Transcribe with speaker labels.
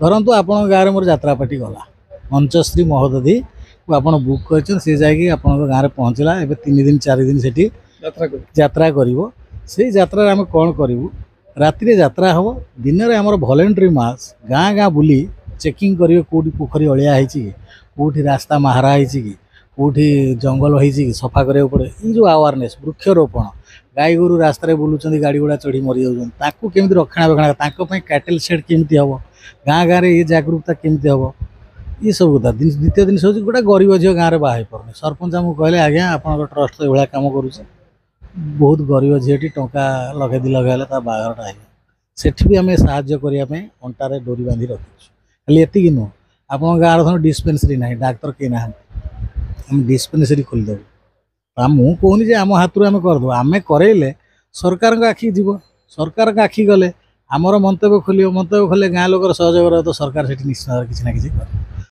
Speaker 1: ଧରନ୍ତୁ ଆପଣଙ୍କ ଗାଁରେ ମୋର ଯାତ୍ରା ପାର୍ଟି ଗଲା, ମଞ୍ଚଶ୍ରୀ ମହୋଦଧି ଆପଣ ବୁକ୍ କରିଛନ୍ତି, ସେ ଯାଇକି ଆପଣଙ୍କ ଗାଁରେ ପହଞ୍ଚିଲା, ଏବେ 3 ଦିନ 4 ଦିନ ସେଠି ଯାତ୍ରା କରିବ। ସେଇ ଯାତ୍ରାରେ ଆମେ କ'ଣ କରିବୁ? ରାତିରେ ଯାତ୍ରା ହେବ, ଦିନରେ ଆମର ଭଲେଣ୍ଟାରୀ ମାସ୍ ଗାଁ ଗାଁ ବୁଲି ଚେକିଂ କରିବେ କେଉଁଠି ପୋଖରୀ ଅଳିଆ ହେଇଛି କି, କେଉଁଠି ରାସ୍ତା ମାହାରା ହେଇଛି କି, କେଉଁଠି ଜଙ୍ଗଲ ହେଇଛି କି ସଫା କରିବାକୁ ପଡ଼େ। ଏଇ ଯେଉଁ ଆୱାରନେସ୍, ବୃକ୍ଷରୋପଣ, ଗାଈ ଗୋରୁ ରାସ୍ତାରେ ବୁଲୁଛନ୍ତି, ଗାଡ଼ି ଗୁଡ଼ା ଚଢ଼ି ମରିଯାଉଛନ୍ତି, ତାକୁ କେମିତି ରକ୍ଷଣାବେକ୍ଷଣ, ତାଙ୍କ ପାଇଁ କ୍ୟାଟେଲ୍ ସେଡ୍ କେମିତି ହେବ, ଗାଁ ଗାଁରେ ଏ ଜାଗରୁକତା କେମିତି ହେବ, ଏସବୁ କଥା। ଦ୍ୱିତୀୟ ଜିନିଷ ହେଉଛି ଗୋଟେ ଗରିବ ଝିଅ ଗାଁରେ ବାହା ହେଇପାରୁନି, ସରପଞ୍ଚ ଆମକୁ କହିଲେ ଆଜ୍ଞା ଆପଣଙ୍କ ଟ୍ରଷ୍ଟ ଏଭଳିଆ କାମ କରୁଛି, ବହୁତ ଗରିବ ଝିଅଟି ଟଙ୍କା 1-2 ଲକ୍ଷ ହେଲେ ତା ବାହାଘରଟା ହେଇଯିବ, ସେଠି ବି ଆମେ ସାହାଯ୍ୟ କରିବା ପାଇଁ ଅଣ୍ଟାରେ ଡୋରି ବାନ୍ଧି ରଖିଛୁ। ଖାଲି ଏତିକି ନୁହଁ, ଆପଣଙ୍କ ଗାଁର ଧର ଡିସ୍ପେନ୍ସରୀ ନାହିଁ, ଡାକ୍ତର କେହି ନାହାନ୍ତି, ଆମେ ଡିସ୍ପେନ୍ସରୀ ଖୋଲିଦେବୁ। ମୁଁ କହୁନି ଯେ ଆମ ହାତରୁ ଆମେ କରିଦେବୁ, ଆମେ କରେଇଲେ ସରକାରଙ୍କ ଆଖିକି ଯିବ, ସରକାରଙ୍କ ଆଖି ଗଲେ ଆମର ମନ୍ତବ୍ୟ ଖୋଲିବ, ମନ୍ତବ୍ୟ ଖୋଲିଲେ ଗାଁ ଲୋକର ସହଯୋଗ ରହିବ, ତ ସରକାର ସେଠି ନିଶ୍ଚିତ ଭାବରେ କିଛି ନା କିଛି କରିବ।